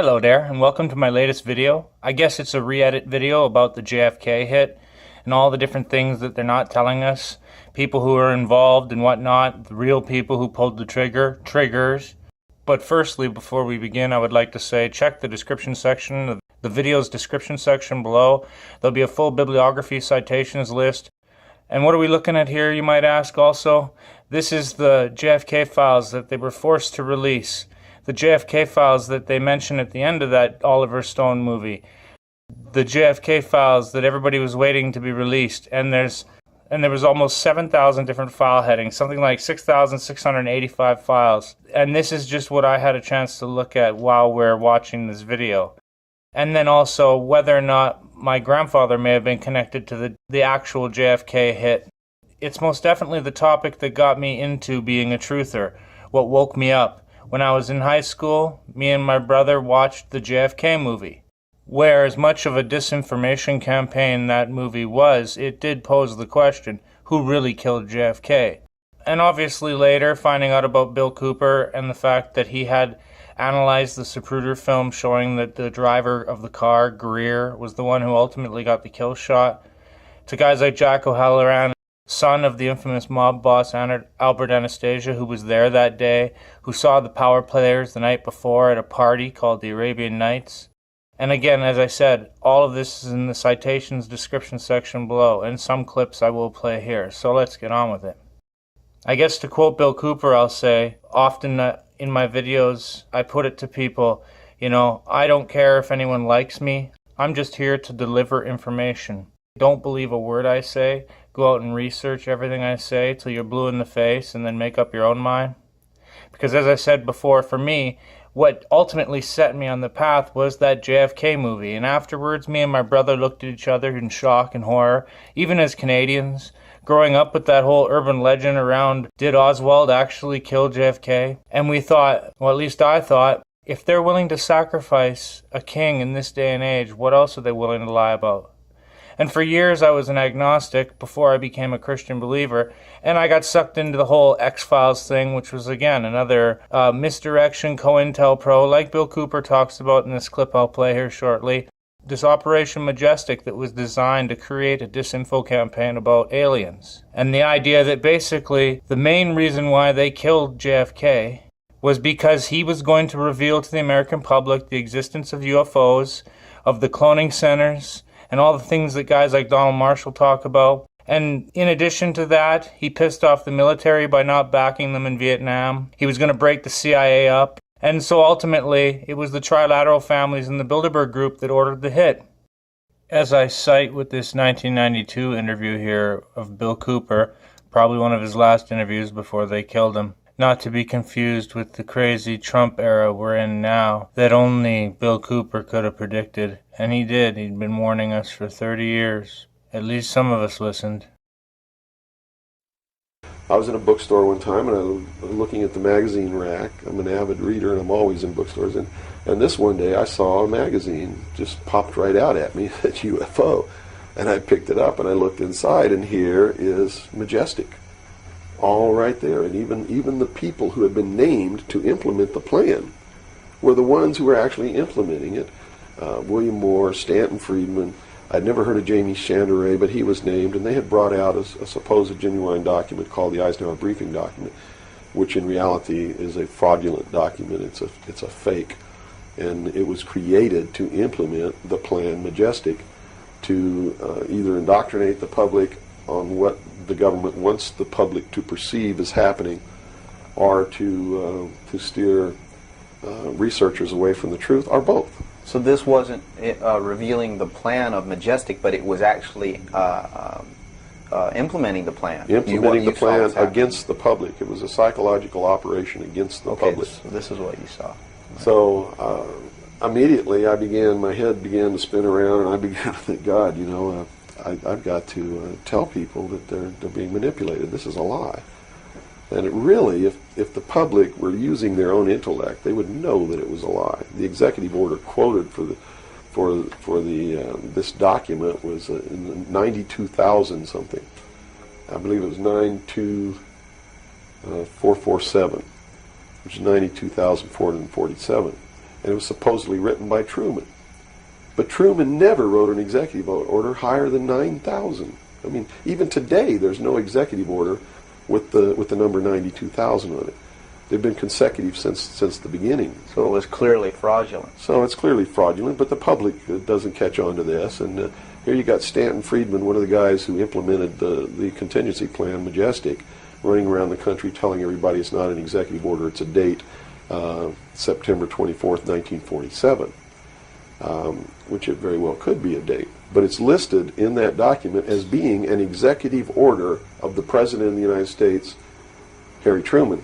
Hello there, and welcome to my latest video. I guess it's a re-edit video about the JFK hit and all the different things that they're not telling us. People who are involved and whatnot, the real people who pulled the trigger, triggers. But firstly, before we begin, I would like to say check the description section, the video's description section below. There'll be a full bibliography citations list. And what are we looking at here, you might ask also? This is the JFK files that they were forced to release. The JFK files that they mention at the end of that Oliver Stone movie. The JFK files that everybody was waiting to be released. And there was almost 7,000 different file headings, something like 6,685 files. And this is just what I had a chance to look at while we're watching this video. And then also whether or not my grandfather may have been connected to the actual JFK hit. It's most definitely the topic that got me into being a truther, what woke me up. When I was in high school, me and my brother watched the JFK movie. Where as much of a disinformation campaign that movie was, it did pose the question, who really killed JFK? And obviously later, finding out about Bill Cooper and the fact that he had analyzed the Zapruder film showing that the driver of the car, Greer, was the one who ultimately got the kill shot, to guys like Jack O'Halloran, son of the infamous mob boss Albert Anastasia, who was there that day, who saw the power players the night before at a party called the Arabian Nights. And again, as I said, all of this is in the citations description section below, and some clips I will play here, so let's get on with it. I guess to quote Bill Cooper, I'll say, often in my videos, I put it to people, I don't care if anyone likes me, I'm just here to deliver information. Don't believe a word I say. Go out and research everything I say till you're blue in the face and then make up your own mind. Because as I said before, for me, what ultimately set me on the path was that JFK movie. And afterwards, me and my brother looked at each other in shock and horror, even as Canadians, growing up with that whole urban legend around, did Oswald actually kill JFK? And we thought, well, at least I thought, if they're willing to sacrifice a king in this day and age, what else are they willing to lie about? And for years I was an agnostic before I became a Christian believer, and I got sucked into the whole X-Files thing, which was again another misdirection, COINTELPRO, like Bill Cooper talks about in this clip I'll play here shortly. This Operation Majestic that was designed to create a disinfo campaign about aliens. And the idea that basically the main reason why they killed JFK was because he was going to reveal to the American public the existence of UFOs, of the cloning centers, and all the things that guys like Donald Marshall talk about. And in addition to that, he pissed off the military by not backing them in Vietnam. He was going to break the CIA up. And so ultimately, it was the Trilateral families and the Bilderberg group that ordered the hit. As I cite with this 1992 interview here of Bill Cooper, probably one of his last interviews before they killed him, not to be confused with the crazy Trump era we're in now that only Bill Cooper could have predicted. And he did. He'd been warning us for 30 years. At least some of us listened. I was in a bookstore one time and I was looking at the magazine rack. I'm an avid reader and I'm always in bookstores. And this one day I saw a magazine just popped right out at me, at UFO. And I picked it up and I looked inside and here is Majestic. All right there, and even the people who had been named to implement the plan were the ones who were actually implementing it. William Moore, Stanton Friedman. I'd never heard of Jamie Chanderay, but he was named, and they had brought out a supposed genuine document called the Eisenhower Briefing Document, which in reality is a fraudulent document. It's a fake, and it was created to implement the plan Majestic to either indoctrinate the public on what the government wants the public to perceive as happening, or to steer researchers away from the truth, or both. So this wasn't revealing the plan of Majestic, but it was actually implementing the plan. Implementing the plan against the public. It was a psychological operation against the public. So this is what you saw. So immediately my head began to spin around, and I began to think, God, I've got to tell people that they're being manipulated. This is a lie. And it really, if the public were using their own intellect, they would know that it was a lie. The executive order quoted for this document was in 92,000 something. I believe it was 92447, which is 92,447. and it was supposedly written by Truman. But Truman never wrote an executive order higher than 9,000. I mean, even today, there's no executive order with the number 92,000 on it. They've been consecutive since the beginning. So it was clearly fraudulent. So it's clearly fraudulent, but the public doesn't catch on to this. And here you got Stanton Friedman, one of the guys who implemented the contingency plan, Majestic, running around the country telling everybody it's not an executive order, it's a date, September 24th, 1947, which it very well could be a date. But it's listed in that document as being an executive order of the President of the United States, Harry Truman.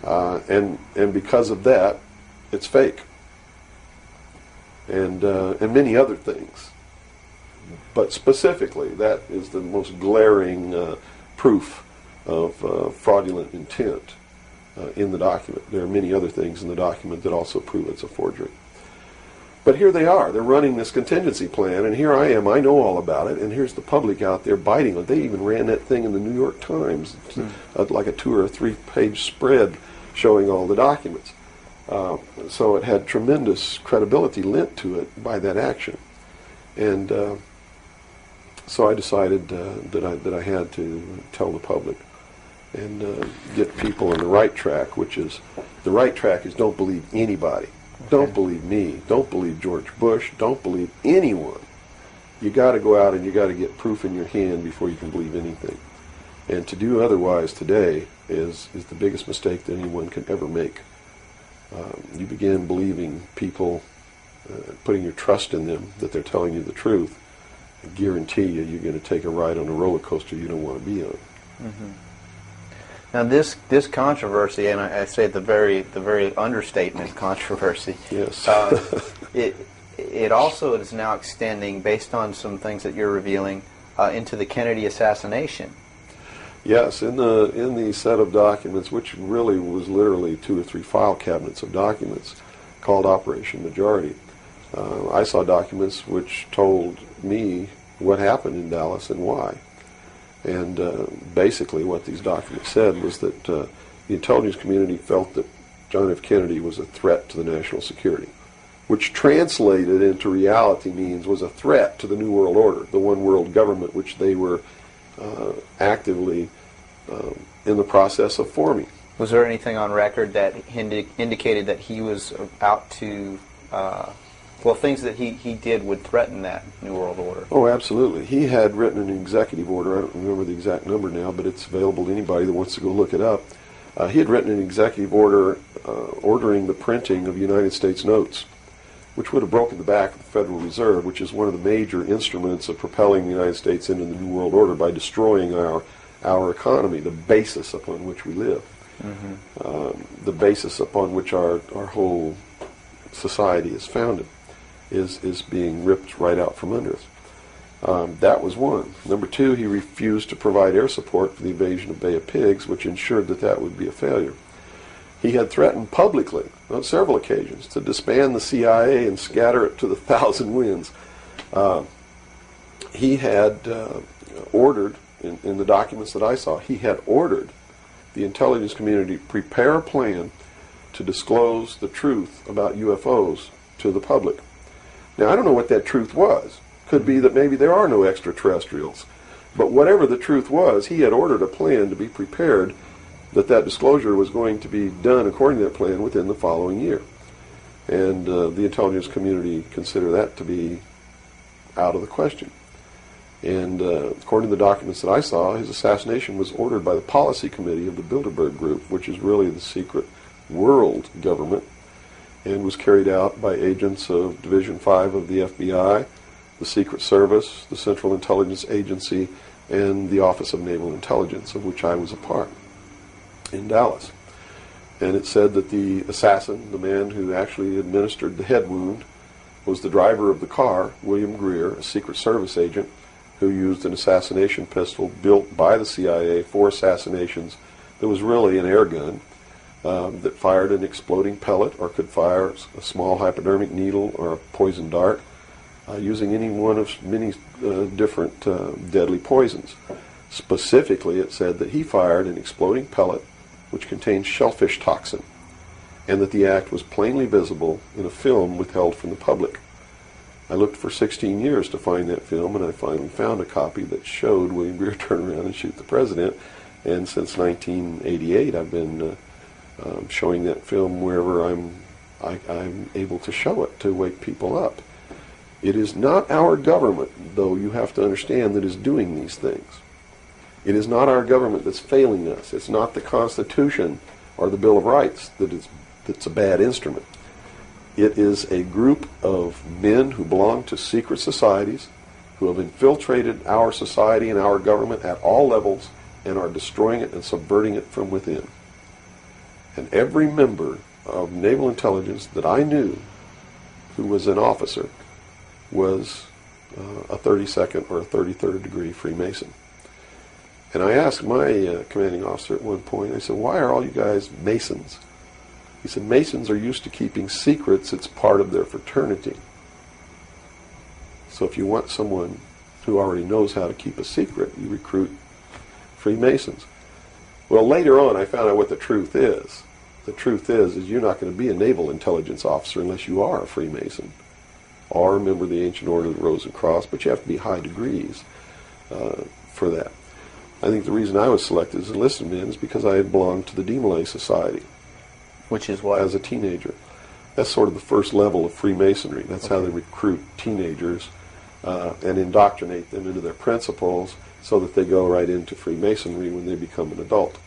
And because of that, it's fake. And many other things. But specifically, that is the most glaring proof of fraudulent intent in the document. There are many other things in the document that also prove it's a forgery. But here they are. They're running this contingency plan, and here I am. I know all about it, and here's the public out there biting on it. They even ran that thing in the New York Times, like a 2 or 3 page spread showing all the documents. So it had tremendous credibility lent to it by that action. And so I decided that I had to tell the public and get people on the right track, which is, the right track is don't believe anybody. Okay. Don't believe me. Don't believe George Bush. Don't believe anyone. You got to go out and you got to get proof in your hand before you can believe anything. And to do otherwise today is the biggest mistake that anyone can ever make. You begin believing people, putting your trust in them, that they're telling you the truth. I guarantee you, you're going to take a ride on a roller coaster you don't want to be on. Mm-hmm. Now this controversy, and I say the very understatement controversy. Yes. It also is now extending, based on some things that you're revealing, into the Kennedy assassination. Yes, in the set of documents, which really was literally 2 or 3 file cabinets of documents, called Operation Majority, I saw documents which told me what happened in Dallas and why. And basically what these documents said was that the intelligence community felt that John F. Kennedy was a threat to the national security, which translated into reality means was a threat to the New World Order, the one world government which they were actively in the process of forming. Was there anything on record that indicated that he was out to, things that he did would threaten that New World Order? Oh, absolutely. He had written an executive order. I don't remember the exact number now, but it's available to anybody that wants to go look it up. He had written an executive order ordering the printing of United States notes, which would have broken the back of the Federal Reserve, which is one of the major instruments of propelling the United States into the New World Order by destroying our economy, the basis upon which we live, the basis upon which our whole society is founded, is being ripped right out from under us. That was one. Number 2, he refused to provide air support for the invasion of Bay of Pigs, which ensured that would be a failure. He had threatened publicly on several occasions to disband the CIA and scatter it to the 1,000 winds. He had ordered, in the documents that I saw, he had ordered the intelligence community to prepare a plan to disclose the truth about UFOs to the public. Now, I don't know what that truth was. Could be that maybe there are no extraterrestrials. But whatever the truth was, he had ordered a plan to be prepared, that disclosure was going to be done according to that plan within the following year. And the intelligence community considered that to be out of the question. And according to the documents that I saw, his assassination was ordered by the policy committee of the Bilderberg Group, which is really the secret world government, and was carried out by agents of Division 5 of the FBI, the Secret Service, the Central Intelligence Agency, and the Office of Naval Intelligence, of which I was a part, in Dallas. And it said that the assassin, the man who actually administered the head wound, was the driver of the car, William Greer, a Secret Service agent who used an assassination pistol built by the CIA for assassinations that was really an air gun that fired an exploding pellet or could fire a small hypodermic needle or a poison dart using any one of many different deadly poisons. Specifically, it said that he fired an exploding pellet which contained shellfish toxin, and that the act was plainly visible in a film withheld from the public. I looked for 16 years to find that film, and I finally found a copy that showed William Greer turn around and shoot the president. And since 1988, I've been showing that film wherever I'm able to show it to wake people up. It is not our government, though you have to understand, that is doing these things. It is not our government that's failing us. It's not the Constitution or the Bill of Rights that's a bad instrument. It is a group of men who belong to secret societies, who have infiltrated our society and our government at all levels and are destroying it and subverting it from within. And every member of naval intelligence that I knew who was an officer was a 32nd or a 33rd degree Freemason. And I asked my commanding officer at one point, I said, why are all you guys Masons? He said, Masons are used to keeping secrets. It's part of their fraternity. So if you want someone who already knows how to keep a secret, you recruit Freemasons. Well, later on, I found out what the truth is. The truth is you're not going to be a naval intelligence officer unless you are a Freemason or a member of the Ancient Order of the Rose and Cross, but you have to be high degrees for that. I think the reason I was selected as enlisted man is because I had belonged to the Demolay Society. Which is what? As a teenager. That's sort of the first level of Freemasonry. That's how they recruit teenagers and indoctrinate them into their principles so that they go right into Freemasonry when they become an adult.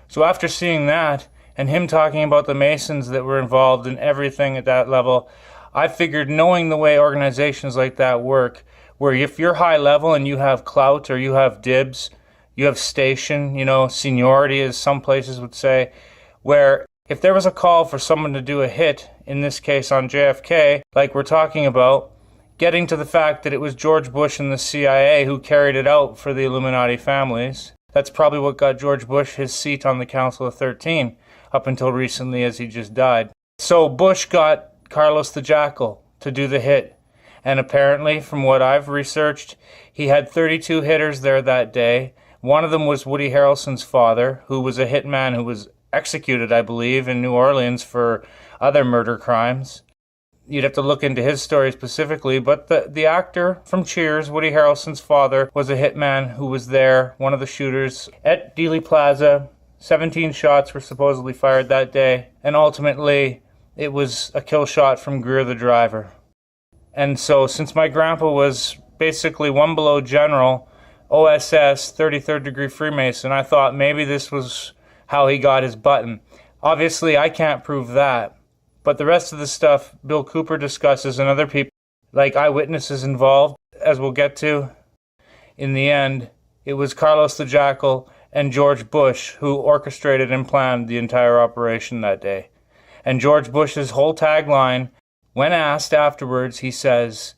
So after seeing that, and him talking about the Masons that were involved in everything at that level, I figured, knowing the way organizations like that work, where if you're high level and you have clout or you have dibs, you have station, seniority, as some places would say, where if there was a call for someone to do a hit, in this case on JFK, like we're talking about, getting to the fact that it was George Bush and the CIA who carried it out for the Illuminati families, that's probably what got George Bush his seat on the Council of 13, up until recently as he just died. So Bush got Carlos the Jackal to do the hit. And apparently, from what I've researched, he had 32 hitters there that day. One of them was Woody Harrelson's father, who was a hitman who was executed, I believe, in New Orleans for other murder crimes. You'd have to look into his story specifically, but the actor from Cheers, Woody Harrelson's father, was a hitman who was there, one of the shooters, at Dealey Plaza. 17 shots were supposedly fired that day, and ultimately it was a kill shot from Greer the driver. And so since my grandpa was basically one below general, OSS, 33rd degree Freemason, I thought maybe this was how he got his button. Obviously I can't prove that, but the rest of the stuff Bill Cooper discusses and other people, like eyewitnesses involved, as we'll get to, in the end, it was Carlos the Jackal and George Bush who orchestrated and planned the entire operation that day. And George Bush's whole tagline, when asked afterwards, he says,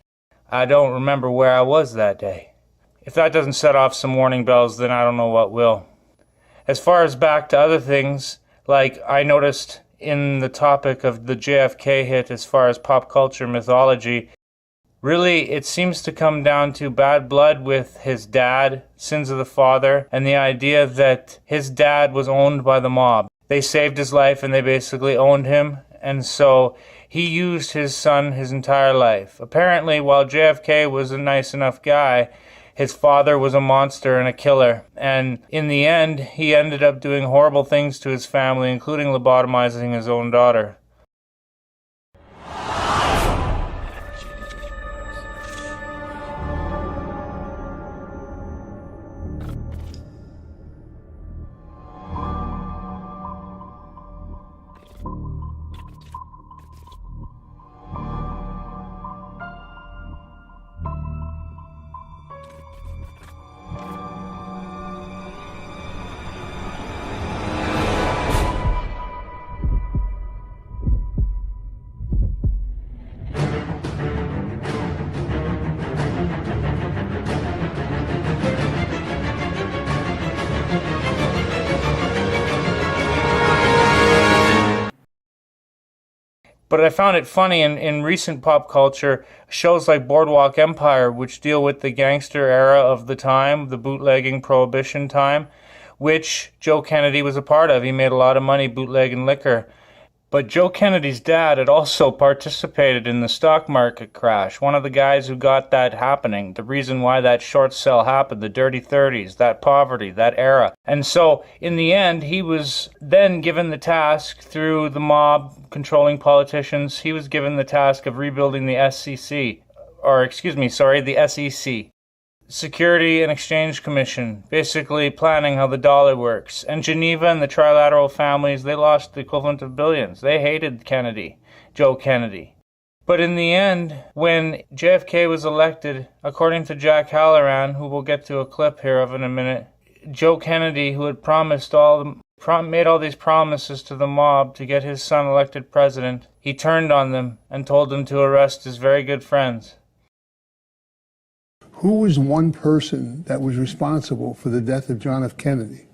"I don't remember where I was that day." If that doesn't set off some warning bells, then I don't know what will. As far as back to other things, like I noticed in the topic of the JFK hit as far as pop culture mythology, really it seems to come down to bad blood with his dad, sins of the father, and the idea that his dad was owned by the mob. They saved his life and they basically owned him, and so he used his son his entire life. Apparently, while JFK was a nice enough guy, his father was a monster and a killer, and in the end, he ended up doing horrible things to his family, including lobotomizing his own daughter. But I found it funny in recent pop culture, shows like Boardwalk Empire, which deal with the gangster era of the time, the bootlegging prohibition time, which Joe Kennedy was a part of. He made a lot of money bootlegging liquor. But Joe Kennedy's dad had also participated in the stock market crash. One of the guys who got that happening, the reason why that short sell happened, the dirty 30s, that poverty, that era. And so, in the end, he was then given the task through the mob controlling politicians. He was given the task of rebuilding the the SEC. Security and Exchange Commission, basically planning how the dollar works. And Geneva and the trilateral families, they lost the equivalent of billions. They hated Kennedy, Joe Kennedy. But in the end, when JFK was elected, according to Jack Halloran, who we'll get to a clip here of in a minute, Joe Kennedy, who had made all these promises to the mob to get his son elected president, he turned on them and told them to arrest his very good friends. Who was one person that was responsible for the death of John F. Kennedy?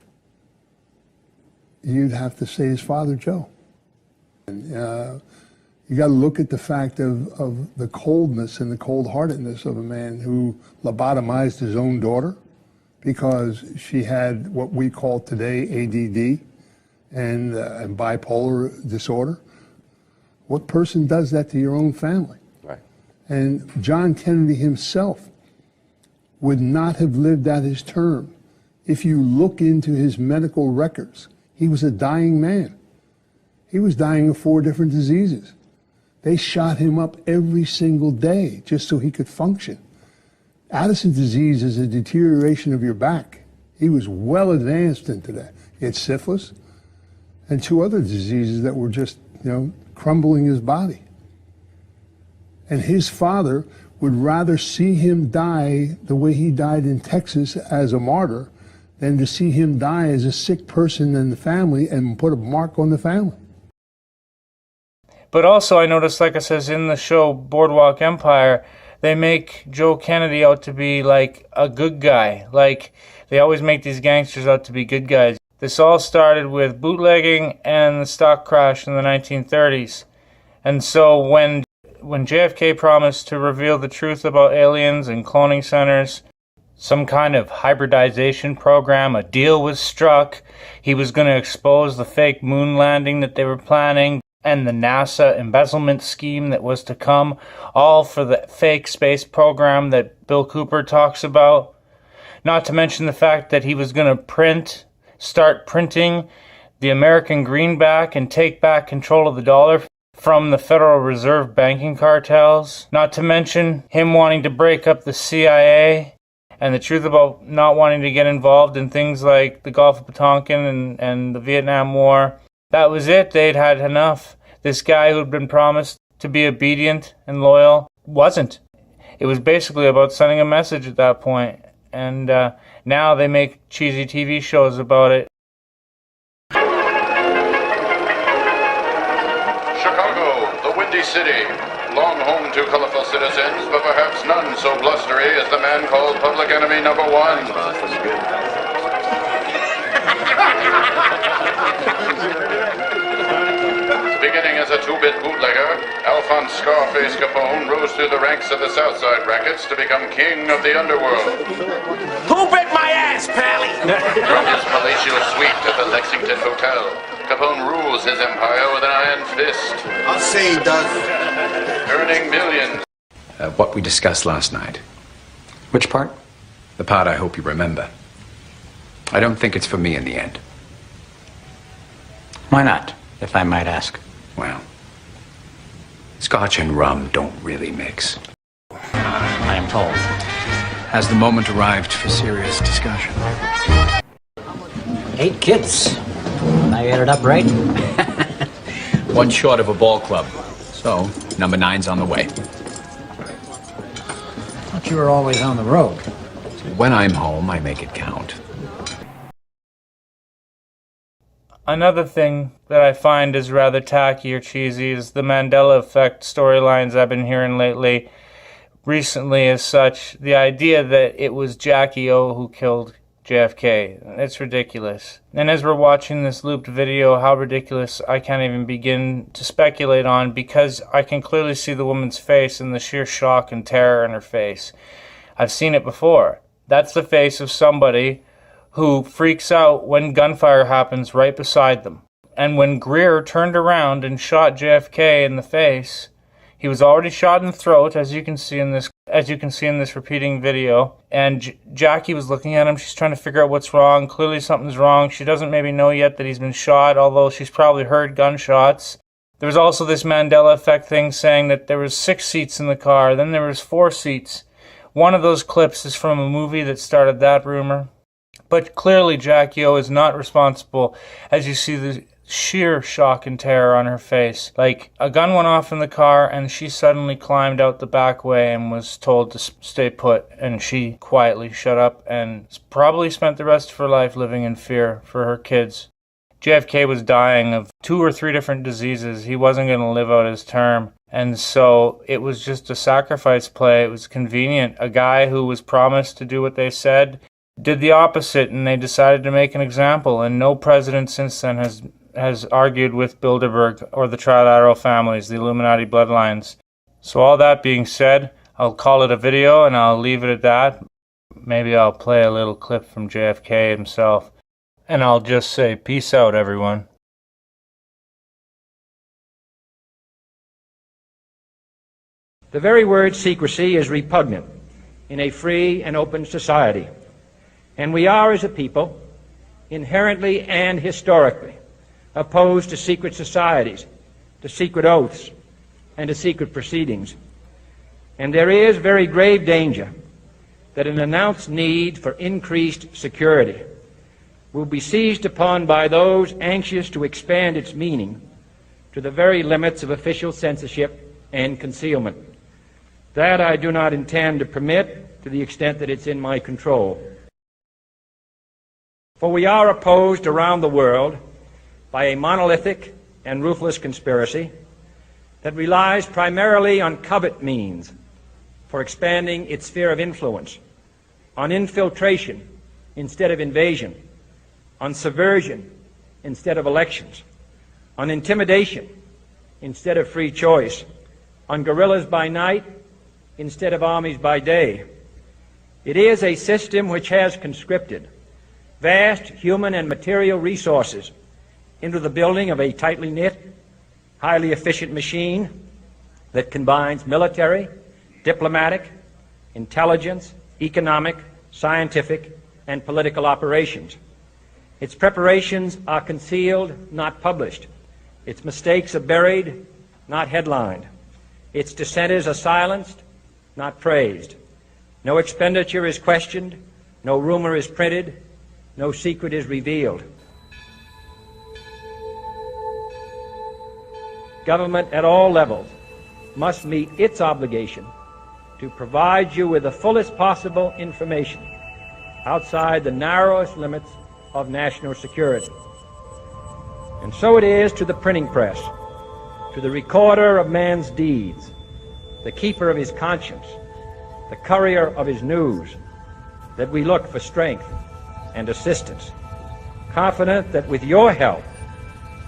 You'd have to say his father, Joe. You got to look at the fact of the coldness and the cold-heartedness of a man who lobotomized his own daughter because she had what we call today ADD and bipolar disorder. What person does that to your own family? Right. And John Kennedy himself would not have lived out his term. If you look into his medical records, he was a dying man. He was dying of 4 different diseases. They shot him up every single day just so he could function. Addison's disease is a deterioration of your back. He was well advanced into that. He had syphilis and 2 other diseases that were just, crumbling his body. And his father would rather see him die the way he died in Texas as a martyr than to see him die as a sick person in the family and put a mark on the family. But also I noticed, like I says, in the show Boardwalk Empire, they make Joe Kennedy out to be like a good guy. Like, they always make these gangsters out to be good guys. This all started with bootlegging and the stock crash in the 1930s. And so when JFK promised to reveal the truth about aliens and cloning centers, some kind of hybridization program, a deal was struck. He was going to expose the fake moon landing that they were planning and the NASA embezzlement scheme that was to come, all for the fake space program that Bill Cooper talks about. Not to mention the fact that he was going to start printing the American greenback and take back control of the dollar from the Federal Reserve banking cartels. Not to mention him wanting to break up the CIA and the truth about not wanting to get involved in things like the Gulf of Tonkin and the Vietnam War. That was it. They'd had enough. This guy who'd been promised to be obedient and loyal wasn't. It was basically about sending a message at that point. And now they make cheesy TV shows about it. Chicago, the Windy City, long home to colorful citizens, but perhaps none so blustery as the man called Public Enemy #1. Beginning as a 2-bit bootlegger, Alphonse Scarface Capone rose through the ranks of the Southside rackets to become king of the underworld. Who bit my ass, Pally? From his palatial suite at the Lexington Hotel, Capone rules his empire with an iron fist. I'll say he does. Earning millions. What we discussed last night. Which part? The part I hope you remember. I don't think it's for me in the end. Why not, if I might ask? Well, scotch and rum don't really mix. I am told. Has the moment arrived for serious discussion? 8 kids. I added up right? One short of a ball club. So, number 9's on the way. Thought you were always on the road. When I'm home, I make it count. Another thing that I find is rather tacky or cheesy is the Mandela effect storylines I've been hearing lately. Recently as such, the idea that it was Jackie O who killed JFK. It's ridiculous. And as we're watching this looped video, how ridiculous I can't even begin to speculate on, because I can clearly see the woman's face and the sheer shock and terror in her face. I've seen it before. That's the face of somebody who freaks out when gunfire happens right beside them. And when Greer turned around and shot JFK in the face, he was already shot in the throat, as you can see in this repeating video. And Jackie was looking at him. She's trying to figure out what's wrong. Clearly something's wrong. She doesn't maybe know yet that he's been shot, although she's probably heard gunshots. There was also this Mandela effect thing saying that there was 6 seats in the car, then there was 4 seats. One of those clips is from a movie that started that rumor. But clearly Jackie O is not responsible, as you see the sheer shock and terror on her face. Like, a gun went off in the car and she suddenly climbed out the back way and was told to stay put, and she quietly shut up and probably spent the rest of her life living in fear for her kids. JFK was dying of 2 or 3 different diseases. He wasn't going to live out his term, and so it was just a sacrifice play. It was convenient. A guy who was promised to do what they said did the opposite, and they decided to make an example, and no president since then has argued with Bilderberg or the Trilateral families, the Illuminati bloodlines. So all that being said, I'll call it a video and I'll leave it at that. Maybe I'll play a little clip from JFK himself, and I'll just say peace out, everyone. The very word secrecy is repugnant in a free and open society, and we are, as a people, inherently and historically opposed to secret societies, to secret oaths, and to secret proceedings. And there is very grave danger that an announced need for increased security will be seized upon by those anxious to expand its meaning to the very limits of official censorship and concealment. That I do not intend to permit to the extent that it's in my control. For we are opposed around the world by a monolithic and ruthless conspiracy that relies primarily on covert means for expanding its sphere of influence, on infiltration instead of invasion, on subversion instead of elections, on intimidation instead of free choice, on guerrillas by night instead of armies by day. It is a system which has conscripted vast human and material resources into the building of a tightly knit, highly efficient machine that combines military, diplomatic, intelligence, economic, scientific, and political operations. Its preparations are concealed, not published. Its mistakes are buried, not headlined. Its dissenters are silenced, not praised. No expenditure is questioned, no rumor is printed, no secret is revealed. Government at all levels must meet its obligation to provide you with the fullest possible information outside the narrowest limits of national security. And so it is to the printing press, to the recorder of man's deeds, the keeper of his conscience, the courier of his news, that we look for strength and assistance, confident that with your help,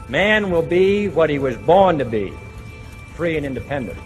man will be what he was born to be, free and independent.